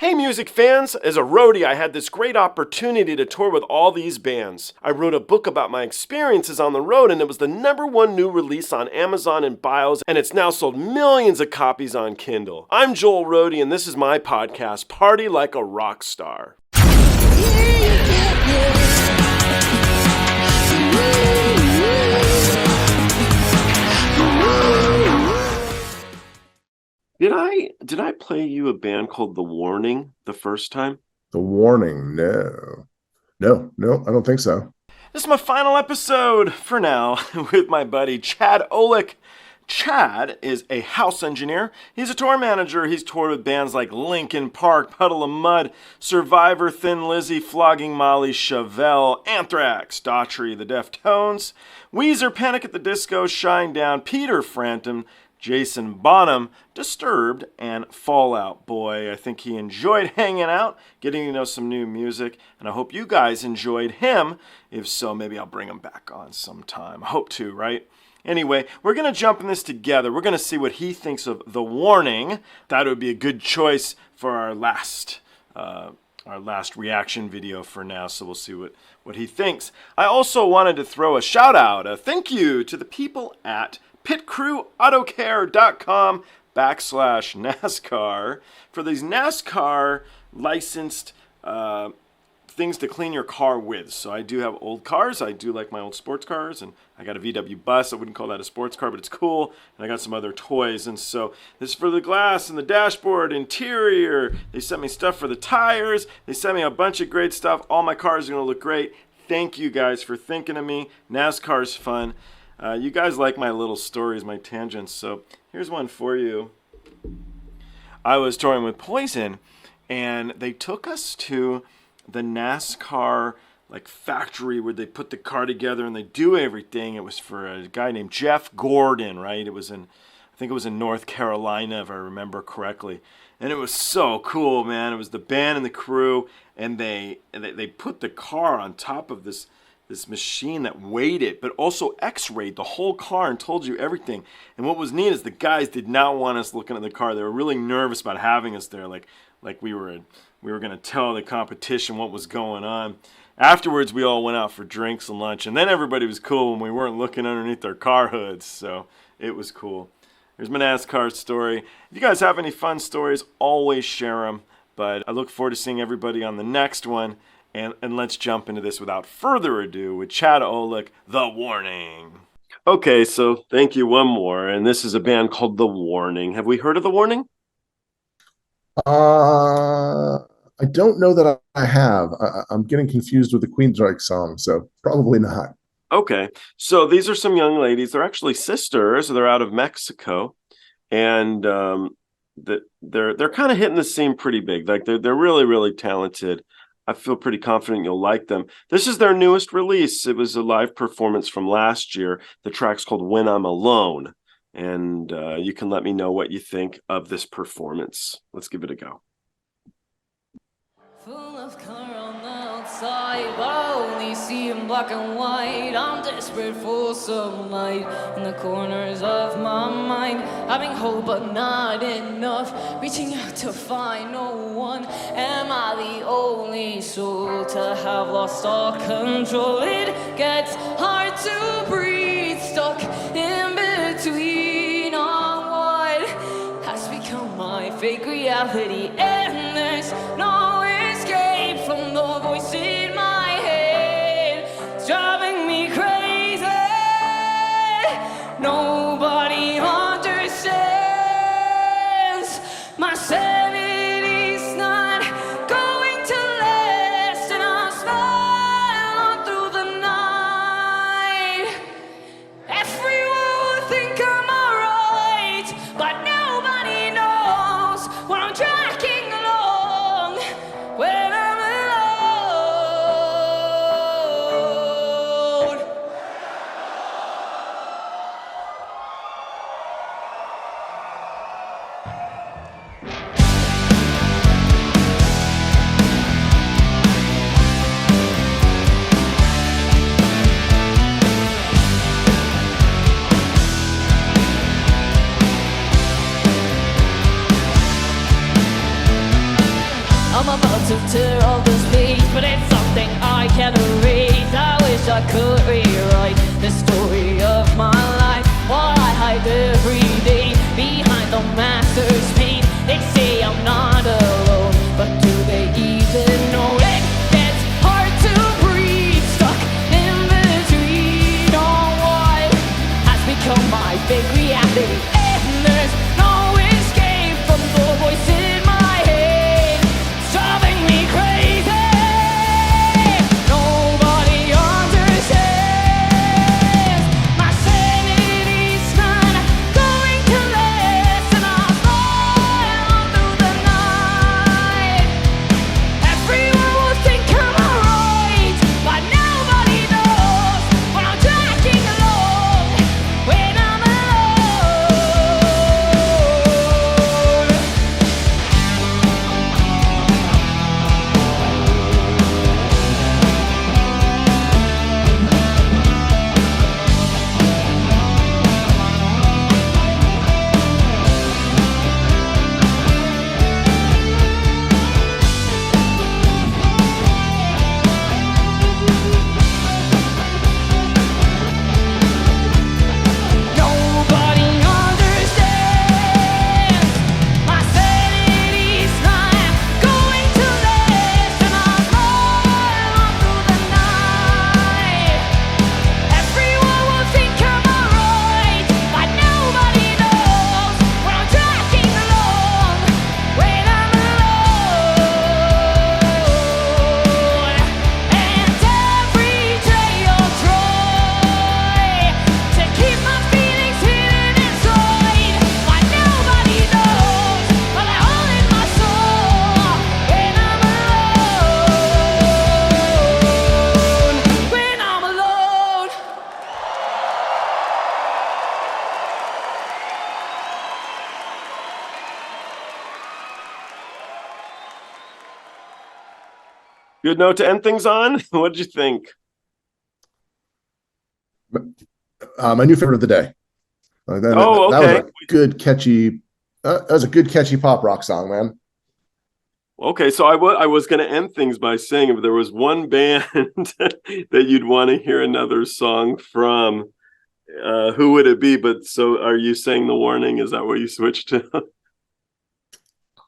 Hey music fans! As a roadie, I had this great opportunity to tour with all these bands. I wrote a book about my experiences on the road, and it was the #1 new release on Amazon and Bios, and it's now sold millions of copies on Kindle. I'm Joel Roadie, and this is my podcast, Party Like a Rock Star. Did I play you a band called The Warning the first time? The Warning, no, I don't think so. This is my final episode for now with my buddy Chad Olech. Chad is a house engineer. He's a tour manager. He's toured with bands like Linkin, Puddle of Mud, Survivor, Thin Lizzy, Flogging Molly, Chevelle, Anthrax, Daughtry, the Deftones, Weezer, Panic at the Disco, Shinedown, Peter Frampton, Jason Bonham, Disturbed, and Fall Out Boy. I think he enjoyed hanging out, getting to know some new music, and I hope you guys enjoyed him. If so, maybe I'll bring him back on sometime. I hope to, right? Anyway, we're going to jump in this together. We're going to see what he thinks of The Warning. That would be a good choice for our last reaction video for now, so we'll see what he thinks. I also wanted to throw a shout out, a thank you to the people at pitcrewautocare.com/NASCAR for these NASCAR licensed things to clean your car with. So I do have old cars. I do like my old sports cars, and I got a VW bus. I wouldn't call that a sports car, but it's cool. And I got some other toys. And so this is for the glass and the dashboard, interior. They sent me stuff for the tires. They sent me a bunch of great stuff. All my cars are going to look great. Thank you guys for thinking of me. NASCAR's fun. You guys like my little stories, my tangents, so here's one for you. I was touring with Poison, and they took us to the NASCAR factory where they put the car together and they do everything. It was for a guy named Jeff Gordon, right? I think it was in North Carolina, if I remember correctly. And it was so cool, man. It was the band and the crew, and they put the car on top of this machine that weighed it, but also x-rayed the whole car and told you everything. And what was neat is the guys did not want us looking at the car. They were really nervous about having us there, like we were going to tell the competition what was going on. Afterwards, we all went out for drinks and lunch, and then everybody was cool when we weren't looking underneath their car hoods, so it was cool. Here's my NASCAR story. If you guys have any fun stories, always share them, but I look forward to seeing everybody on the next one. And let's jump into this without further ado with Chad Olech, The Warning. Okay, so thank you one more. And this is a band called The Warning. Have we heard of The Warning? I don't know that I have. I'm getting confused with the Queensryche song, so probably not. Okay, so these are some young ladies. They're actually sisters. They're out of Mexico. And they're kind of hitting the scene pretty big. Like they're really, really talented. I feel pretty confident you'll like them. This is their newest release. It was a live performance from last year. The track's called When I'm Alone. And you can let me know what you think of this performance. Let's give it a go. Full of color on the outside, but I only see in black and white. I'm desperate for some light in the corners of my mind. Having hope but not enough, reaching out to find no one. Am I the only soul to have lost all control? It gets hard to breathe, stuck in between on what has become my fake reality. And there's no escape from the voice in my head. It's driving me crazy. Nobody understands. My sanity's not going to last, and I'll smile on through the night. Everyone will think I'm alright, but nobody knows what I'm tracking I'm about to tear all this page, but it's something I can't erase. I wish I could rewrite the story of my life, while I hide every day behind the master's paint. They say I'm not alone, but do they even know it? It's hard to breathe, stuck in between on what has become my big reality. And there's no escape from the voice in my head, it's driving me crazy. Nobody understands. My sanity's not going to last, and I'll fly on through the night. Everyone will think I'm alright, but nobody knows when I'm dragging along, when I'm alone. Nobody understands. My sanity's not going to last, and I'll fly on through the night. Everyone will think I'm alright, but nobody knows when I'm dragging along, when I'm alone. And every day I'll try to keep my feelings hidden inside, but nobody knows what I hold in my soul, when I'm alone, when I'm alone. Good note to end things on. What did you think? My new favorite of the day. That Oh, that was okay. a good, catchy. That was a good, catchy pop rock song, man. Okay, so I was going to end things by saying if there was one band that you'd want to hear another song from, who would it be? But so are you saying The Warning? Is that what you switched to?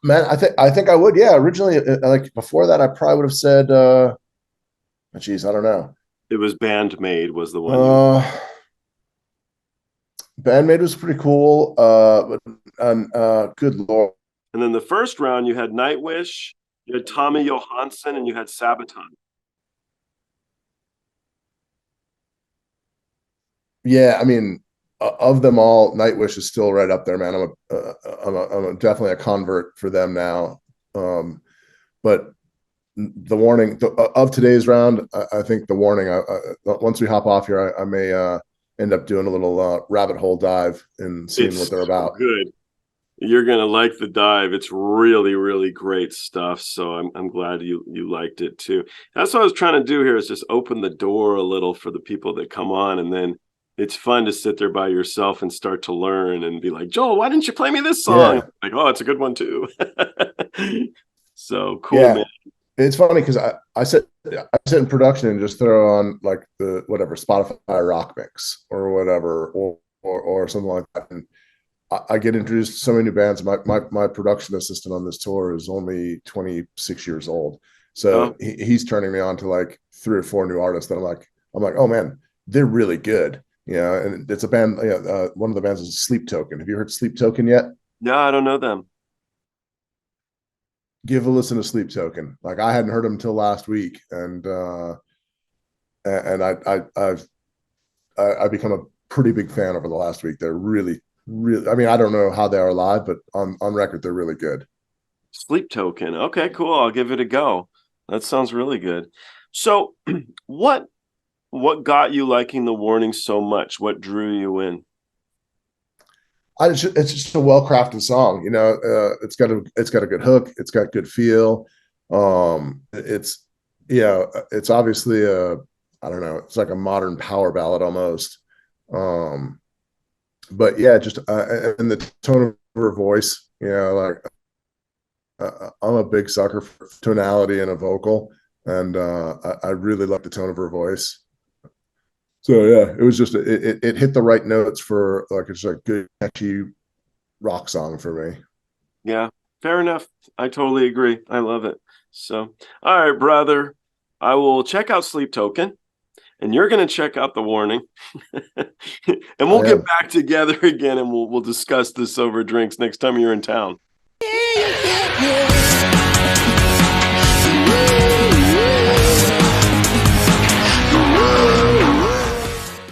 Man, I think I would. Yeah, originally, like before that, I probably would have said, geez, I don't know. It was Bandmade was the one. Bandmate was pretty cool. But good lord. And then the first round, you had Nightwish, you had Tommy Johansson, and you had Sabaton. Yeah, I mean, of them all, Nightwish is still right up there, man. I'm definitely a convert for them now. But The Warning of today's round, I think The Warning. Once we hop off here, I may end up doing a little rabbit hole dive and seeing what they're about. Good. You're gonna like the dive. It's really, really great stuff. So I'm glad you liked it too. That's what I was trying to do here, is just open the door a little for the people that come on, and then it's fun to sit there by yourself and start to learn and be like, Joel, why didn't you play me this song? Yeah. Like, oh, it's a good one too. So cool, Yeah. man. It's funny because I sit in production and just throw on like the whatever Spotify rock mix or whatever or something like that, and I get introduced to so many new bands. My production assistant on this tour is only 26 years old, so he's turning me on to like 3 or 4 new artists that I'm like, oh man, they're really good, you know. And it's a band. One of the bands is Sleep Token. Have you heard Sleep Token yet? No, I don't know them. Give a listen to Sleep Token. Like, I hadn't heard them until last week, and I've become a pretty big fan over the last week. They're really, I mean, I don't know how they are live, but on record, they're really good. Sleep Token. Okay, cool. I'll give it a go. That sounds really good. So what got you liking The Warning so much? What drew you in? It's just a well-crafted song, you know. It's got a good hook. It's got good feel. It's obviously I don't know. It's like a modern power ballad almost. But yeah, just and the tone of her voice, you know, like I'm a big sucker for tonality in a vocal, and I really like the tone of her voice. So yeah, it was just it hit the right notes for like it's a good catchy rock song for me. Yeah, fair enough. I totally agree. I love it. So, all right, brother, I will check out Sleep Token, and you're going to check out The Warning, and we'll get back together again, and we'll discuss this over drinks next time you're in town.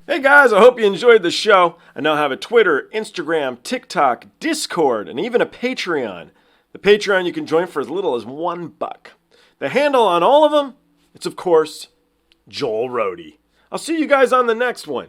Hey guys, I hope you enjoyed the show. I now have a Twitter, Instagram, TikTok, Discord, and even a Patreon. The Patreon you can join for as little as $1. The handle on all of them, it's of course, Joel Roadie. I'll see you guys on the next one.